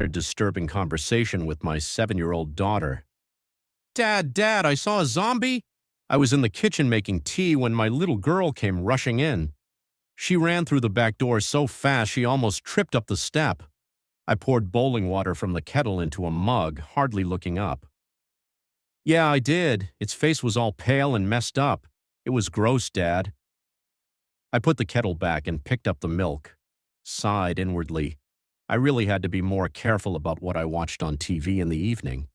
a disturbing conversation with my 7-year-old daughter. Dad, I saw a zombie! I was in the kitchen making tea when my little girl came rushing in. She ran through the back door so fast she almost tripped up the step. I poured boiling water from the kettle into a mug, hardly looking up. Yeah, I did. Its face was all pale and messed up. It was gross, Dad. I put the kettle back and picked up the milk. Sighed inwardly. I really had to be more careful about what I watched on TV in the evening.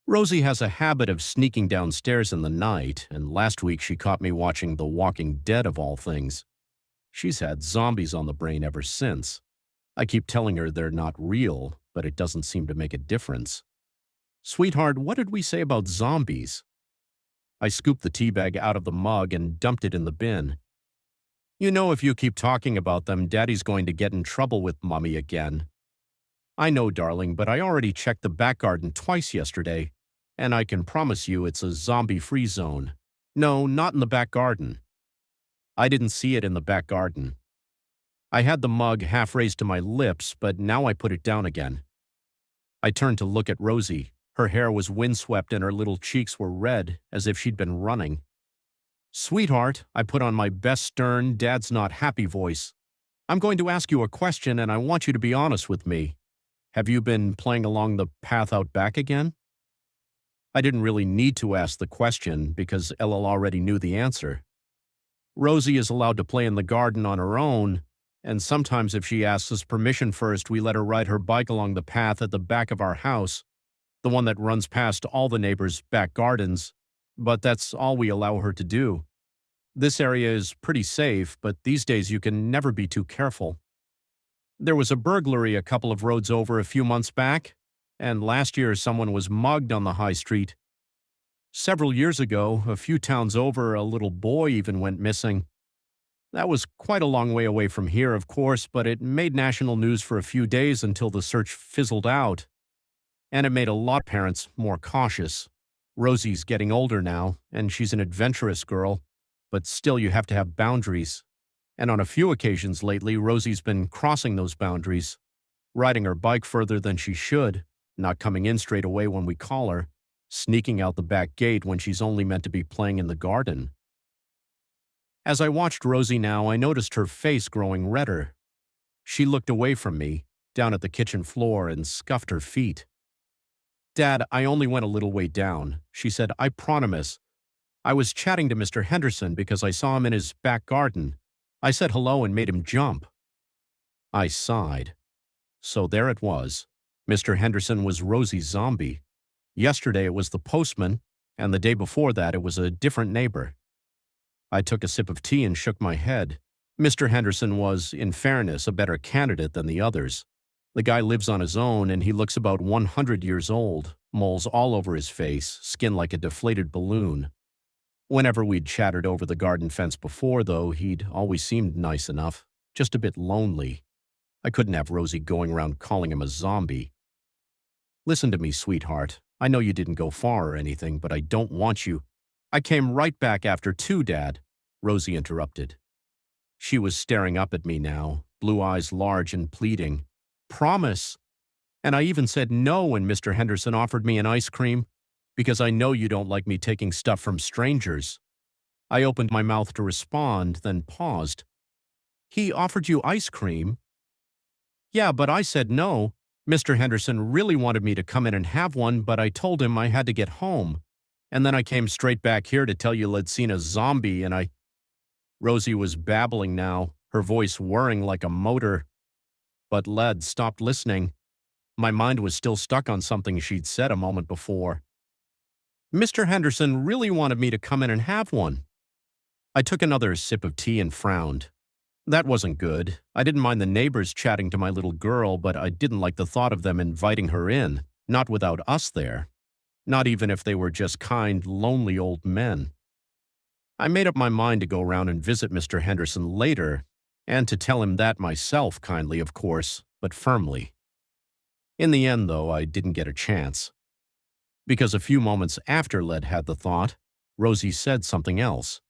Rosie has a habit of sneaking downstairs in the night, and last week she caught me watching The Walking Dead of all things. She's had zombies on the brain ever since. I keep telling her they're not real, but it doesn't seem to make a difference. Sweetheart, what did we say about zombies? I scooped the tea bag out of the mug and dumped it in the bin. You know, if you keep talking about them, Daddy's going to get in trouble with Mommy again. I know, darling, but I already checked the back garden twice yesterday, and I can promise you it's a zombie-free zone. No, not in the back garden. I didn't see it in the back garden. I had the mug half raised to my lips, but now I put it down again. I turned to look at Rosie. Her hair was windswept and her little cheeks were red, as if she'd been running. Sweetheart, I put on my best stern, Dad's not happy voice. I'm going to ask you a question and I want you to be honest with me. Have you been playing along the path out back again? I didn't really need to ask the question because Ella already knew the answer. Rosie is allowed to play in the garden on her own, and sometimes if she asks us permission first, we let her ride her bike along the path at the back of our house, the one that runs past all the neighbors' back gardens, but that's all we allow her to do. This area is pretty safe, but these days you can never be too careful. There was a burglary a couple of roads over a few months back, and last year someone was mugged on the high street. Several years ago, a few towns over, a little boy even went missing. That was quite a long way away from here, of course, but it made national news for a few days until the search fizzled out. And it made a lot of parents more cautious. Rosie's getting older now, and she's an adventurous girl, but still you have to have boundaries. And on a few occasions lately, Rosie's been crossing those boundaries, riding her bike further than she should, not coming in straight away when we call her, sneaking out the back gate when she's only meant to be playing in the garden. As I watched Rosie now, I noticed her face growing redder. She looked away from me, down at the kitchen floor, and scuffed her feet. Dad, I only went a little way down. She said, I promise. I was chatting to Mr. Henderson because I saw him in his back garden. I said hello and made him jump. I sighed. So there it was. Mr. Henderson was Rosie's zombie. Yesterday it was the postman, and the day before that it was a different neighbor. I took a sip of tea and shook my head. Mr. Henderson was, in fairness, a better candidate than the others. The guy lives on his own, and he looks about 100 years old, moles all over his face, skin like a deflated balloon. Whenever we'd chattered over the garden fence before, though, he'd always seemed nice enough, just a bit lonely. I couldn't have Rosie going around calling him a zombie. Listen to me, sweetheart. I know you didn't go far or anything, but I don't want you. I came right back after too, Dad, Rosie interrupted. She was staring up at me now, blue eyes large and pleading. Promise. And I even said no when Mr. Henderson offered me an ice cream, because I know you don't like me taking stuff from strangers. I opened my mouth to respond, then paused. He offered you ice cream? Yeah, but I said no. Mr. Henderson really wanted me to come in and have one, but I told him I had to get home. And then I came straight back here to tell you I'd seen a zombie and I... Rosie was babbling now, her voice whirring like a motor. But Led stopped listening. My mind was still stuck on something she'd said a moment before. Mr. Henderson really wanted me to come in and have one. I took another sip of tea and frowned. That wasn't good. I didn't mind the neighbors chatting to my little girl, but I didn't like the thought of them inviting her in, not without us there. Not even if they were just kind, lonely old men. I made up my mind to go around and visit Mr. Henderson later, and to tell him that myself kindly, of course, but firmly. In the end, though, I didn't get a chance. Because a few moments after Led had the thought, Rosie said something else.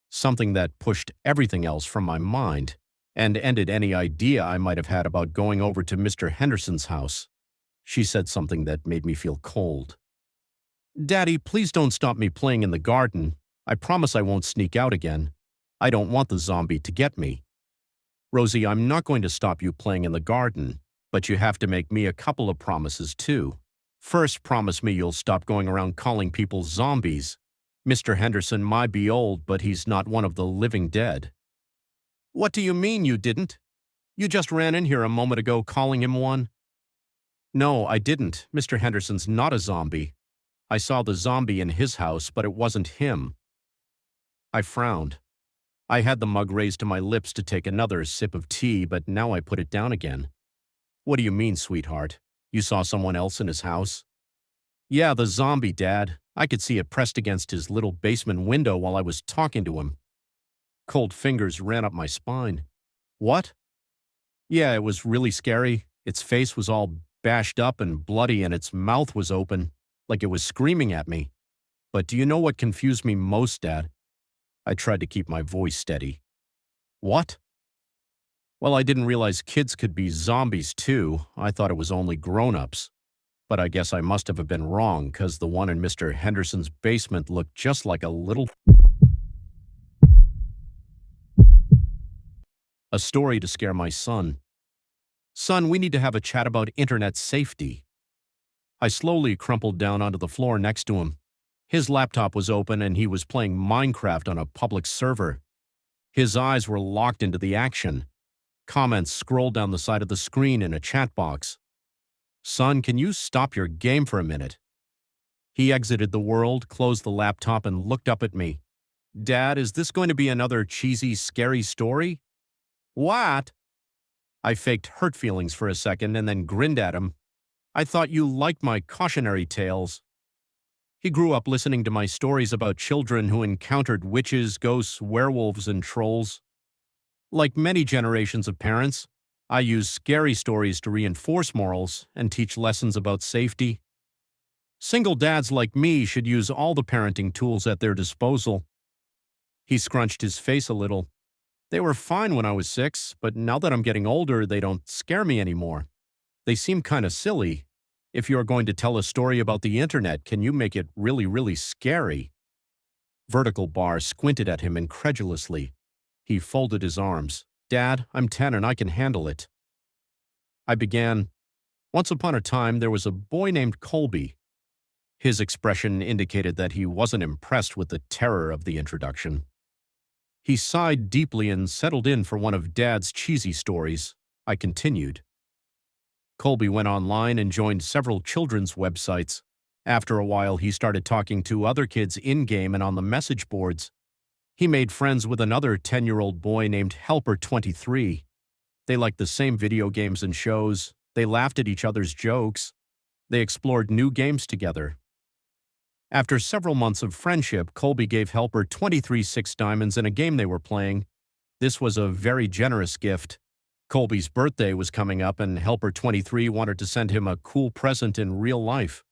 Something that pushed everything else from my mind and ended any idea I might have had about going over to Mr. Henderson's house. She said something that made me feel cold. Daddy, please don't stop me playing in the garden. I promise I won't sneak out again. I don't want the zombie to get me. Rosie, I'm not going to stop you playing in the garden, but you have to make me a couple of promises too. First, promise me you'll stop going around calling people zombies. Mr. Henderson might be old, but he's not one of the living dead. What do you mean you didn't? You just ran in here a moment ago calling him one. No, I didn't. Mr. Henderson's not a zombie. I saw the zombie in his house, but it wasn't him. I frowned. I had the mug raised to my lips to take another sip of tea, but now I put it down again. What do you mean, sweetheart? You saw someone else in his house? Yeah, the zombie, Dad. I could see it pressed against his little basement window while I was talking to him. Cold fingers ran up my spine. What? Yeah, it was really scary. Its face was all bashed up and bloody and its mouth was open, like it was screaming at me. But do you know what confused me most, Dad? I tried to keep my voice steady. What? Well, I didn't realize kids could be zombies too. I thought it was only grown-ups. But I guess I must have been wrong, because the one in Mr. Henderson's basement looked just like a little... A story to scare my son. Son, we need to have a chat about internet safety. I slowly crumpled down onto the floor next to him. His laptop was open and he was playing Minecraft on a public server. His eyes were locked into the action. Comments scrolled down the side of the screen in a chat box. Son, can you stop your game for a minute? He exited the world, closed the laptop, and looked up at me. Dad, is this going to be another cheesy, scary story? What? I faked hurt feelings for a second and then grinned at him. I thought you liked my cautionary tales. He grew up listening to my stories about children who encountered witches, ghosts, werewolves, and trolls. Like many generations of parents, I use scary stories to reinforce morals and teach lessons about safety. Single dads like me should use all the parenting tools at their disposal. He scrunched his face a little. They were fine when I was 6, but now that I'm getting older, they don't scare me anymore. They seem kind of silly. If you're going to tell a story about the internet, can you make it really, really scary? Vertical Bar squinted at him incredulously. He folded his arms. Dad, I'm 10 and I can handle it. I began. Once upon a time, there was a boy named Colby. His expression indicated that he wasn't impressed with the terror of the introduction. He sighed deeply and settled in for one of Dad's cheesy stories. I continued. Colby went online and joined several children's websites. After a while, he started talking to other kids in-game and on the message boards. He made friends with another 10-year-old boy named Helper23. They liked the same video games and shows. They laughed at each other's jokes. They explored new games together. After several months of friendship, Colby gave Helper 23 6 diamonds in a game they were playing. This was a very generous gift. Colby's birthday was coming up and Helper 23 wanted to send him a cool present in real life.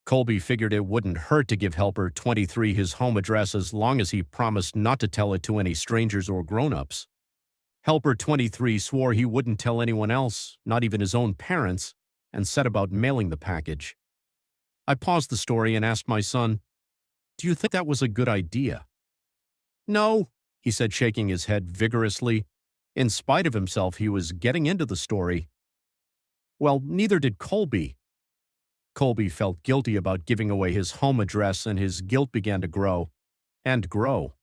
Colby figured it wouldn't hurt to give Helper 23 his home address as long as he promised not to tell it to any strangers or grown-ups. Helper 23 swore he wouldn't tell anyone else, not even his own parents, and set about mailing the package. I paused the story and asked my son, "Do you think that was a good idea?" "No," he said, shaking his head vigorously. In spite of himself, he was getting into the story. Well, neither did Colby. Colby felt guilty about giving away his home address, and his guilt began to grow and grow.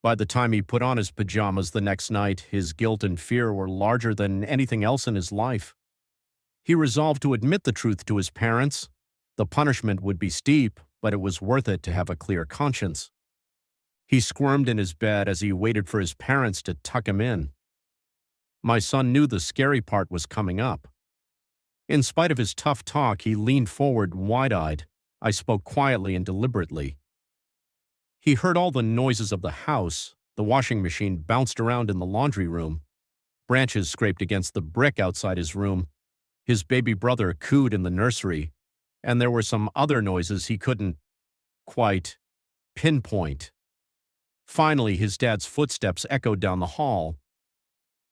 By the time he put on his pajamas the next night, his guilt and fear were larger than anything else in his life. He resolved to admit the truth to his parents. The punishment would be steep, but it was worth it to have a clear conscience. He squirmed in his bed as he waited for his parents to tuck him in. My son knew the scary part was coming up. In spite of his tough talk, he leaned forward wide-eyed. I spoke quietly and deliberately. He heard all the noises of the house. The washing machine bounced around in the laundry room. Branches scraped against the brick outside his room. His baby brother cooed in the nursery. And there were some other noises he couldn't quite pinpoint. Finally, his dad's footsteps echoed down the hall.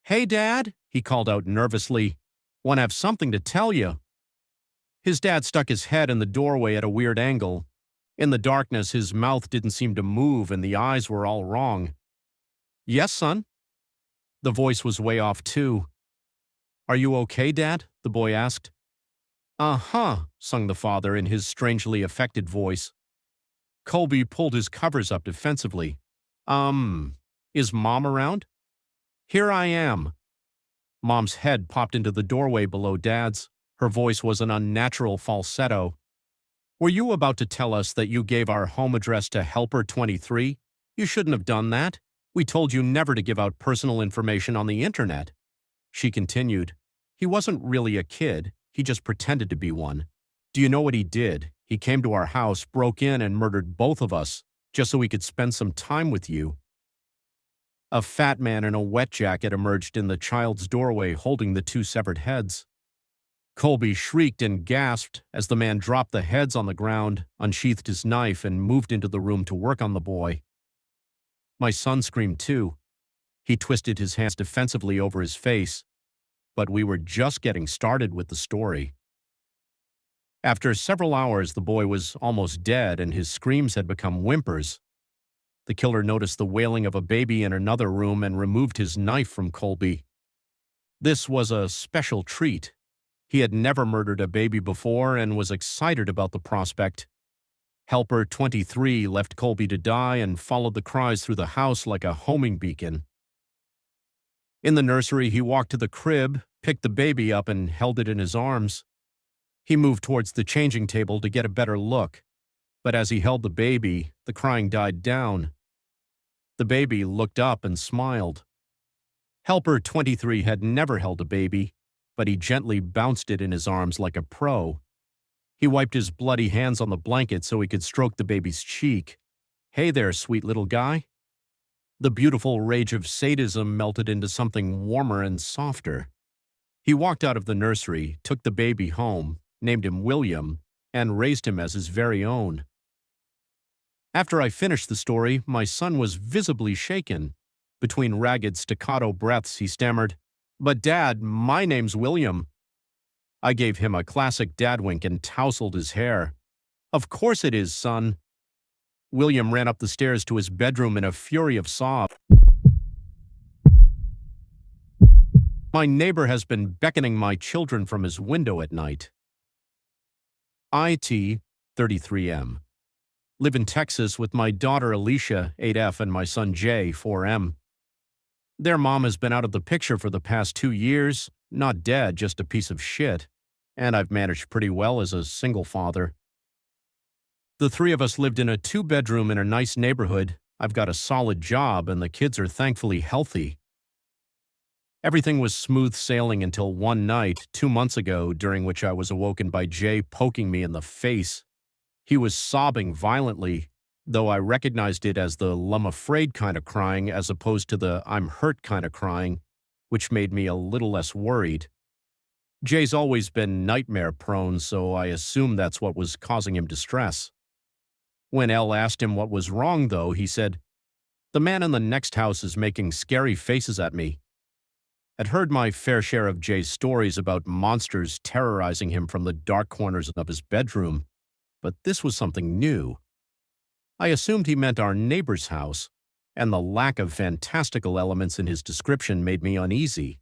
"Hey, Dad," he called out nervously. "Want to have something to tell you." His dad stuck his head in the doorway at a weird angle. In the darkness, his mouth didn't seem to move and the eyes were all wrong. "Yes, son?" The voice was way off, too. "Are you okay, Dad?" the boy asked. "Uh-huh," sung the father in his strangely affected voice. Colby pulled his covers up defensively. Is Mom around?" "Here I am." Mom's head popped into the doorway below Dad's. Her voice was an unnatural falsetto. "Were you about to tell us that you gave our home address to Helper 23? You shouldn't have done that. We told you never to give out personal information on the internet." She continued, "He wasn't really a kid. He just pretended to be one. Do you know what he did? He came to our house, broke in, and murdered both of us, just so he could spend some time with you." A fat man in a wet jacket emerged in the child's doorway holding the two severed heads. Colby shrieked and gasped as the man dropped the heads on the ground, unsheathed his knife, and moved into the room to work on the boy. My son screamed too. He twisted his hands defensively over his face, but we were just getting started with the story. After several hours, the boy was almost dead and his screams had become whimpers. The killer noticed the wailing of a baby in another room and removed his knife from Colby. This was a special treat. He had never murdered a baby before and was excited about the prospect. Helper 23 left Colby to die and followed the cries through the house like a homing beacon. In the nursery, he walked to the crib, picked the baby up, and held it in his arms. He moved towards the changing table to get a better look, but as he held the baby, the crying died down. The baby looked up and smiled. Helper 23 had never held a baby, but he gently bounced it in his arms like a pro. He wiped his bloody hands on the blanket so he could stroke the baby's cheek. "Hey there, sweet little guy." The beautiful rage of sadism melted into something warmer and softer. He walked out of the nursery, took the baby home, named him William, and raised him as his very own. After I finished the story, my son was visibly shaken. Between ragged staccato breaths, he stammered, "But Dad, my name's William." I gave him a classic dad wink and tousled his hair. "Of course it is, son." William ran up the stairs to his bedroom in a fury of sobs. "My neighbor has been beckoning my children from his window at night." IT 33M. Live in Texas with my daughter Alicia, 8F, and my son Jay, 4M. Their mom has been out of the picture for the past 2 years, not dead, just a piece of shit, and I've managed pretty well as a single father. The three of us lived in a 2-bedroom in a nice neighborhood. I've got a solid job, and the kids are thankfully healthy. Everything was smooth sailing until one night, 2 months ago, during which I was awoken by Jay poking me in the face. He was sobbing violently, though I recognized it as the "I'm afraid" kind of crying as opposed to the "I'm hurt" kind of crying, which made me a little less worried. Jay's always been nightmare-prone, so I assumed that's what was causing him distress. When Elle asked him what was wrong, though, he said, "The man in the next house is making scary faces at me." I'd heard my fair share of Jay's stories about monsters terrorizing him from the dark corners of his bedroom, but this was something new. I assumed he meant our neighbor's house, and the lack of fantastical elements in his description made me uneasy.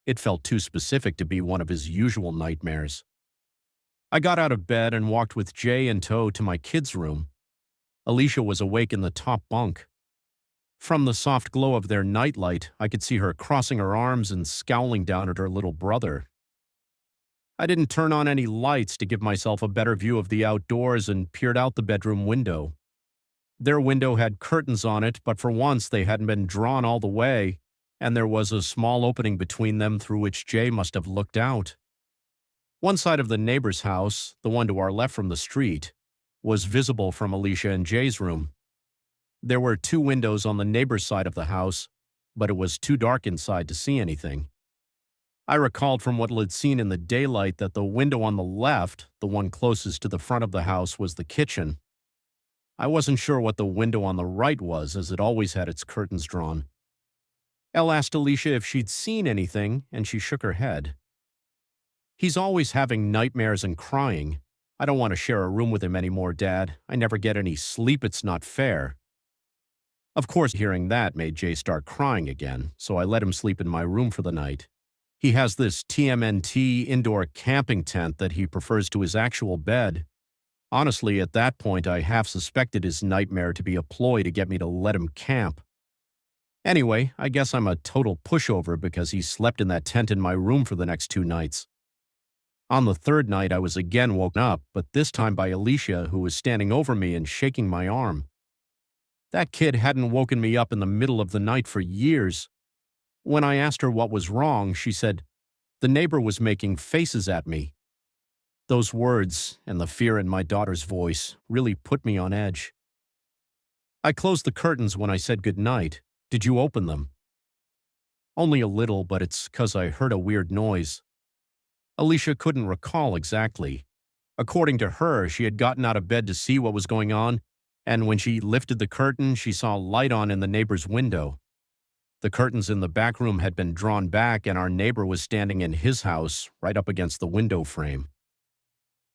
It felt too specific to be one of his usual nightmares. I got out of bed and walked with Jay in tow to my kids' room. Alicia was awake in the top bunk. From the soft glow of their nightlight, I could see her crossing her arms and scowling down at her little brother. I didn't turn on any lights to give myself a better view of the outdoors and peered out the bedroom window. Their window had curtains on it, but for once they hadn't been drawn all the way, and there was a small opening between them through which Jay must have looked out. One side of the neighbor's house, the one to our left from the street, was visible from Alicia and Jay's room. There were 2 windows on the neighbor's side of the house, but it was too dark inside to see anything. I recalled from what I'd seen in the daylight that the window on the left, the one closest to the front of the house, was the kitchen. I wasn't sure what the window on the right was, as it always had its curtains drawn. Elle asked Alicia if she'd seen anything, and she shook her head. He's always having nightmares and crying. I don't want to share a room with him anymore, Dad. I never get any sleep. It's not fair. Of course, hearing that made Jay start crying again, so I let him sleep in my room for the night. He has this TMNT indoor camping tent that he prefers to his actual bed. Honestly, at that point, I half suspected his nightmare to be a ploy to get me to let him camp. Anyway, I guess I'm a total pushover because he slept in that tent in my room for the next 2 nights. On the 3rd night, I was again woken up, but this time by Alicia, who was standing over me and shaking my arm. That kid hadn't woken me up in the middle of the night for years. When I asked her what was wrong, she said, "The neighbor was making faces at me." Those words and the fear in my daughter's voice really put me on edge. I closed the curtains when I said goodnight. Did you open them? Only a little, but it's 'cause I heard a weird noise. Alicia couldn't recall exactly. According to her, she had gotten out of bed to see what was going on, and when she lifted the curtain, she saw light on in the neighbor's window. The curtains in the back room had been drawn back, and our neighbor was standing in his house, right up against the window frame.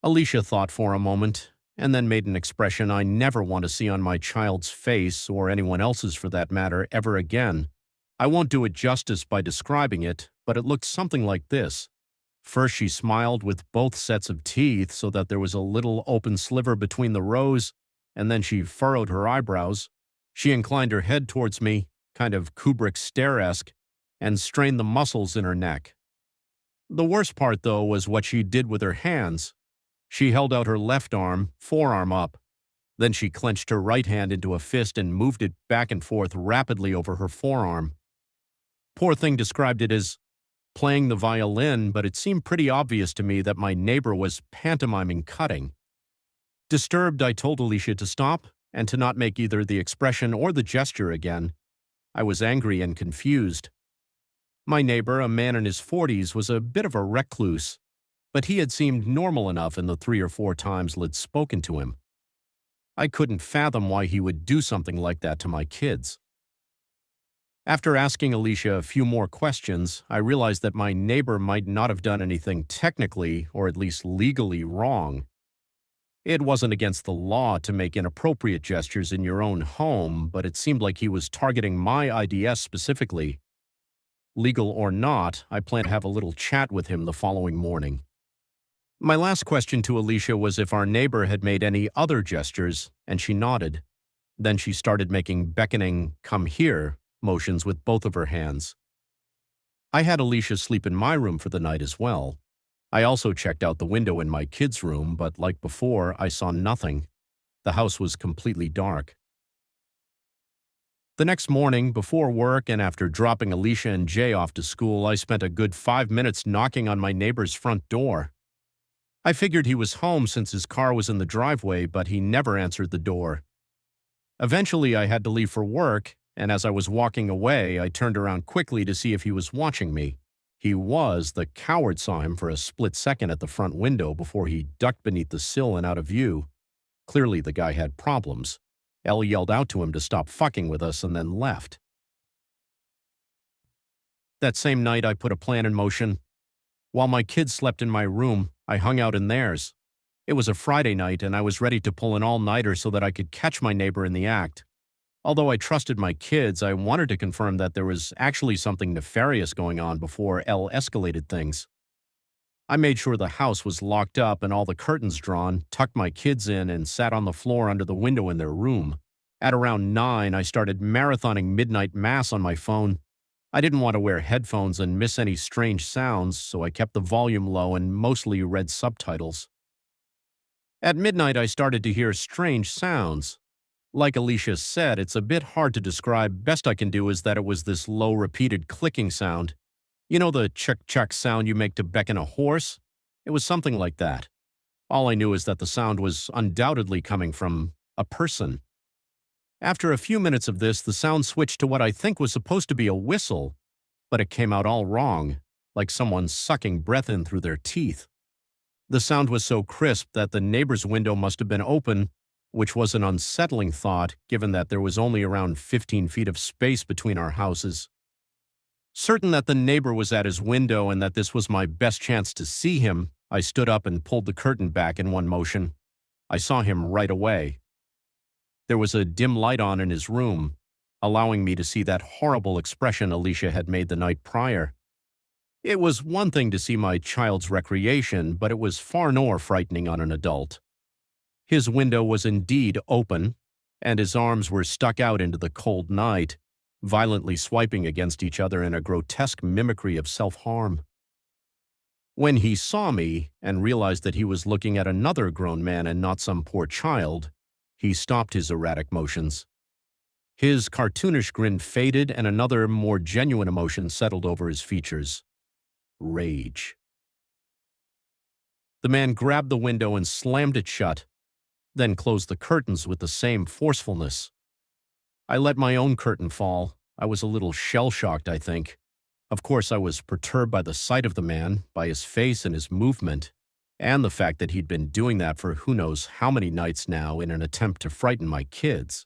Alicia thought for a moment, and then made an expression I never want to see on my child's face, or anyone else's for that matter, ever again. I won't do it justice by describing it, but it looked something like this. First, she smiled with both sets of teeth so that there was a little open sliver between the rows, and then she furrowed her eyebrows. She inclined her head towards me, kind of Kubrick stare-esque, and strained the muscles in her neck. The worst part, though, was what she did with her hands. She held out her left arm, forearm up. Then she clenched her right hand into a fist and moved it back and forth rapidly over her forearm. Poor thing described it as playing the violin, but it seemed pretty obvious to me that my neighbor was pantomiming cutting. Disturbed, I told Alicia to stop and to not make either the expression or the gesture again. I was angry and confused. My neighbor, a man in his 40s, was a bit of a recluse, but he had seemed normal enough in the 3 or 4 times Lyd spoken to him. I couldn't fathom why he would do something like that to my kids. After asking Alicia a few more questions, I realized that my neighbor might not have done anything technically, or at least legally, wrong. It wasn't against the law to make inappropriate gestures in your own home, but it seemed like he was targeting my IDS specifically. Legal or not, I plan to have a little chat with him the following morning. My last question to Alicia was if our neighbor had made any other gestures, and she nodded. Then she started making beckoning, "come here," motions with both of her hands. I had Alicia sleep in my room for the night as well. I also checked out the window in my kids' room, but like before, I saw nothing. The house was completely dark. The next morning, before work and after dropping Alicia and Jay off to school, I spent a good 5 minutes knocking on my neighbor's front door. I figured he was home since his car was in the driveway, but he never answered the door. Eventually, I had to leave for work, and as I was walking away, I turned around quickly to see if he was watching me. He was. The coward saw him for a split second at the front window before he ducked beneath the sill and out of view. Clearly, the guy had problems. Elle yelled out to him to stop fucking with us and then left. That same night, I put a plan in motion. While my kids slept in my room, I hung out in theirs. It was a Friday night, and I was ready to pull an all-nighter so that I could catch my neighbor in the act. Although I trusted my kids, I wanted to confirm that there was actually something nefarious going on before Elle escalated things. I made sure the house was locked up and all the curtains drawn, tucked my kids in, and sat on the floor under the window in their room. At around 9, I started marathoning midnight mass on my phone. I didn't want to wear headphones and miss any strange sounds, so I kept the volume low and mostly read subtitles. At midnight, I started to hear strange sounds. Like Alicia said, it's a bit hard to describe. Best I can do is that it was this low, repeated clicking sound. You know the chuck-chuck sound you make to beckon a horse? It was something like that. All I knew is that the sound was undoubtedly coming from a person. After a few minutes of this, the sound switched to what I think was supposed to be a whistle, but it came out all wrong, like someone sucking breath in through their teeth. The sound was so crisp that the neighbor's window must have been open, which was an unsettling thought given that there was only around 15 feet of space between our houses. Certain that the neighbor was at his window and that this was my best chance to see him, I stood up and pulled the curtain back in one motion. I saw him right away. There was a dim light on in his room, allowing me to see that horrible expression Alicia had made the night prior. It was one thing to see my child's recreation, but it was far more frightening on an adult. His window was indeed open, and his arms were stuck out into the cold night, violently swiping against each other in a grotesque mimicry of self-harm. When he saw me and realized that he was looking at another grown man and not some poor child, he stopped his erratic motions. His cartoonish grin faded and another, more genuine emotion settled over his features. Rage. The man grabbed the window and slammed it shut, then closed the curtains with the same forcefulness. I let my own curtain fall. I was a little shell-shocked, I think. Of course, I was perturbed by the sight of the man, by his face and his movement, and the fact that he'd been doing that for who knows how many nights now in an attempt to frighten my kids.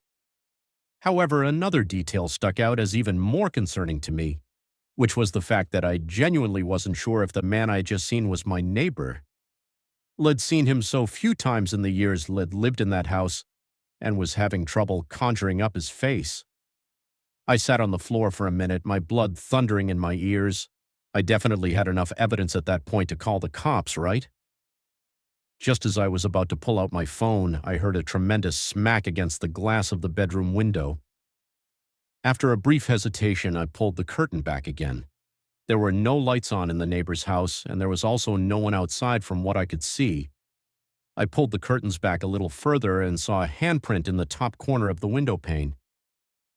However, another detail stuck out as even more concerning to me, which was the fact that I genuinely wasn't sure if the man I had just seen was my neighbor. I'd seen him so few times in the years I'd lived in that house, and was having trouble conjuring up his face. I sat on the floor for a minute, my blood thundering in my ears. I definitely had enough evidence at that point to call the cops, right? Just as I was about to pull out my phone, I heard a tremendous smack against the glass of the bedroom window. After a brief hesitation, I pulled the curtain back again. There were no lights on in the neighbor's house, and there was also no one outside from what I could see. I pulled the curtains back a little further and saw a handprint in the top corner of the window pane.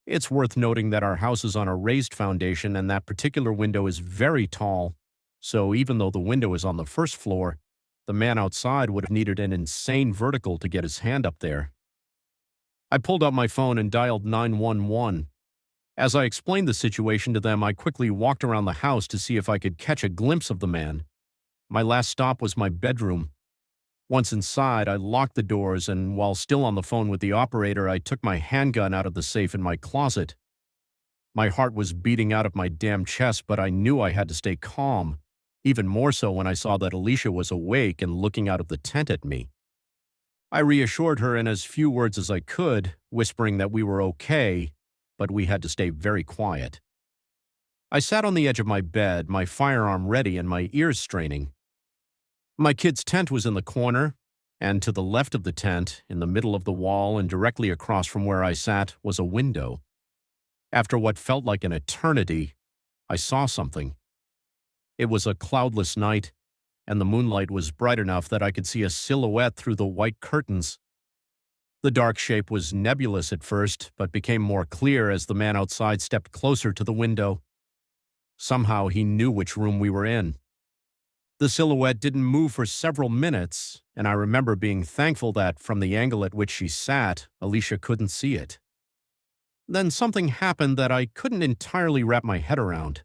It's worth noting that our house is on a raised foundation and that particular window is very tall, so even though the window is on the first floor, the man outside would have needed an insane vertical to get his hand up there. I pulled out my phone and dialed 911. As I explained the situation to them, I quickly walked around the house to see if I could catch a glimpse of the man. My last stop was my bedroom. Once inside, I locked the doors, and while still on the phone with the operator, I took my handgun out of the safe in my closet. My heart was beating out of my damn chest, but I knew I had to stay calm, even more so when I saw that Alicia was awake and looking out of the tent at me. I reassured her in as few words as I could, whispering that we were okay, but we had to stay very quiet. I sat on the edge of my bed, my firearm ready and my ears straining. My kid's tent was in the corner, and to the left of the tent, in the middle of the wall and directly across from where I sat, was a window. After what felt like an eternity, I saw something. It was a cloudless night, and the moonlight was bright enough that I could see a silhouette through the white curtains. The dark shape was nebulous at first, but became more clear as the man outside stepped closer to the window. Somehow he knew which room we were in. The silhouette didn't move for several minutes, and I remember being thankful that, from the angle at which she sat, Alicia couldn't see it. Then something happened that I couldn't entirely wrap my head around.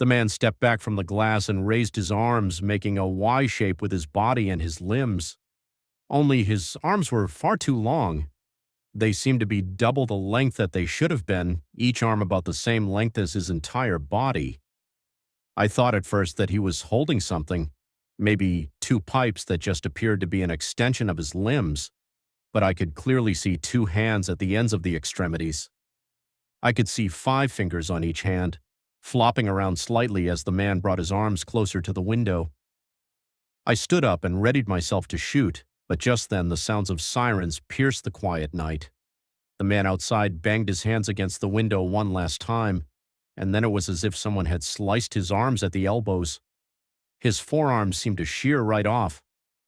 The man stepped back from the glass and raised his arms, making a Y shape with his body and his limbs. Only his arms were far too long. They seemed to be double the length that they should have been, each arm about the same length as his entire body. I thought at first that he was holding something, maybe two pipes that just appeared to be an extension of his limbs, but I could clearly see two hands at the ends of the extremities. I could see 5 fingers on each hand, flopping around slightly as the man brought his arms closer to the window. I stood up and readied myself to shoot, but just then the sounds of sirens pierced the quiet night. The man outside banged his hands against the window one last time, and then it was as if someone had sliced his arms at the elbows. His forearms seemed to shear right off,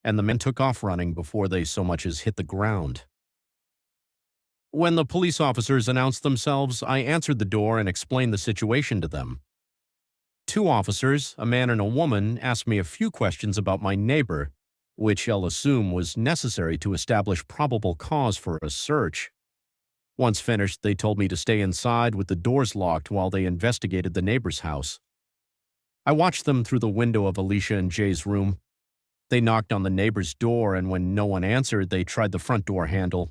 and the men took off running before they so much as hit the ground. When the police officers announced themselves, I answered the door and explained the situation to them. 2 officers, a man and a woman, asked me a few questions about my neighbor, which I'll assume was necessary to establish probable cause for a search. Once finished, they told me to stay inside with the doors locked while they investigated the neighbor's house. I watched them through the window of Alicia and Jay's room. They knocked on the neighbor's door, and when no one answered, they tried the front door handle.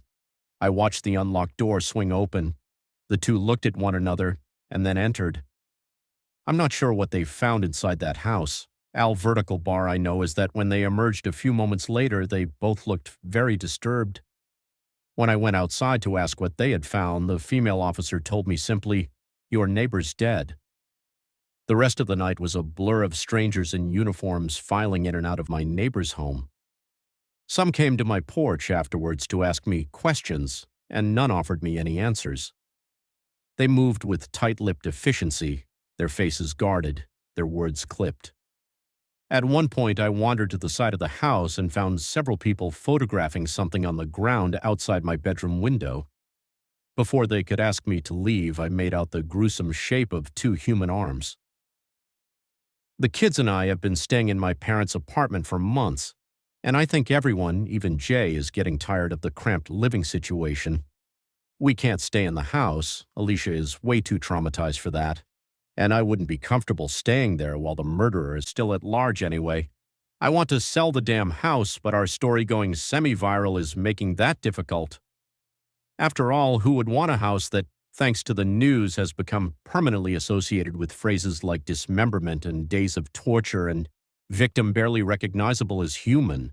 I watched the unlocked door swing open. The 2 looked at one another and then entered. I'm not sure what they found inside that house. Al Vertical Bar I know is that when they emerged a few moments later, they both looked very disturbed. When I went outside to ask what they had found, the female officer told me simply, "Your neighbor's dead." The rest of the night was a blur of strangers in uniforms filing in and out of my neighbor's home. Some came to my porch afterwards to ask me questions, and none offered me any answers. They moved with tight-lipped efficiency, their faces guarded, their words clipped. At one point, I wandered to the side of the house and found several people photographing something on the ground outside my bedroom window. Before they could ask me to leave, I made out the gruesome shape of two human arms. The kids and I have been staying in my parents' apartment for months, and I think everyone, even Jay, is getting tired of the cramped living situation. We can't stay in the house. Alicia is way too traumatized for that. And I wouldn't be comfortable staying there while the murderer is still at large anyway. I want to sell the damn house, but our story going semi-viral is making that difficult. After all, who would want a house that, thanks to the news, has become permanently associated with phrases like dismemberment and days of torture and victim barely recognizable as human?